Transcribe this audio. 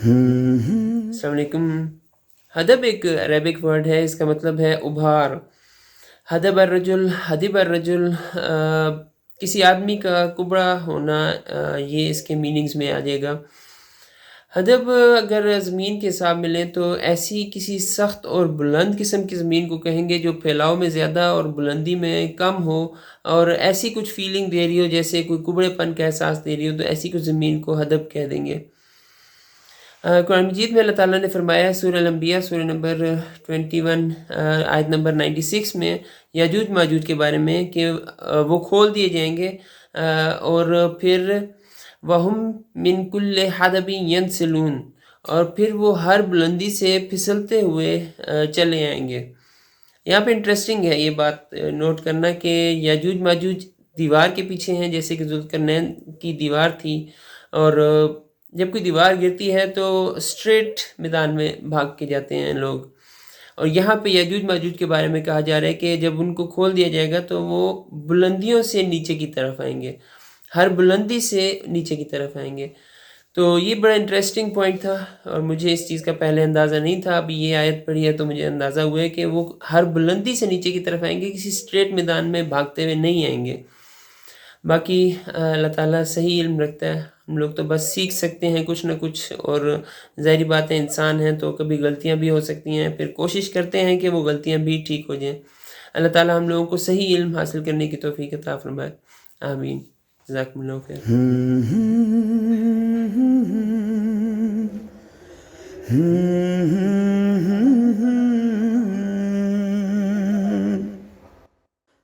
अस्सलाम वालेकुम। हदब एक अरेबिक वर्ड है, इसका मतलब है उभार। हदब अर्रजुल, हदिब अर्रजुल, किसी आदमी का कुबड़ा होना, ये इसके मीनिंग्स में आ जाएगा। हदब अगर ज़मीन के हिसाब में लें तो ऐसी किसी सख्त और बुलंद किस्म की ज़मीन को कहेंगे जो फैलाव में ज़्यादा और बुलंदी में कम हो, और ऐसी कुछ फीलिंग दे रही हो जैसे कोई कुबड़ेपन का एहसास दे रही हो, तो ऐसी कुछ ज़मीन को हदब कह देंगे। कुरान मजीद में अल्लाह ताला ने फरमाया सूरह अल-अंबिया सूरह नंबर 21 आयत नंबर 96 में याजूज माजूज के बारे में कि वो खोल दिए जाएंगे, और फिर वहुम मिन कुल्ले हदबिन यनसिलून, और फिर वो हर बुलंदी से फिसलते हुए चले आएंगे। यहाँ पे इंटरेस्टिंग है ये बात नोट करना कि याजूज माजूज दीवार के पीछे हैं, जैसे कि जुल्करनैन की दीवार थी, और जब कोई दीवार गिरती है तो स्ट्रेट मैदान में भाग के जाते हैं लोग। और यहाँ पे याजूज माजूज के बारे में कहा जा रहा है कि जब उनको खोल दिया जाएगा तो वो बुलंदियों से नीचे की तरफ आएंगे, हर बुलंदी से नीचे की तरफ आएंगे। तो ये बड़ा इंटरेस्टिंग पॉइंट था, और मुझे इस चीज़ का पहले अंदाज़ा नहीं था। अभी ये आयत पढ़ी है तो मुझे अंदाज़ा हुआ है कि वो हर बुलंदी से नीचे की तरफ आएंगे, किसी स्ट्रेट मैदान में भागते हुए नहीं आएंगे। बाकी अल्लाह ताला सही इल्म रखता है, हम लोग तो बस सीख सकते हैं कुछ ना कुछ, और ज़ाहिर बात है इंसान हैं तो कभी गलतियां भी हो सकती हैं, फिर कोशिश करते हैं कि वो गलतियां भी ठीक हो जाएं। अल्लाह ताला हम लोगों को सही इल्म हासिल करने की तौफीक अता फरमाए। आमीन। जज़ाकुमुल्लाह खैर।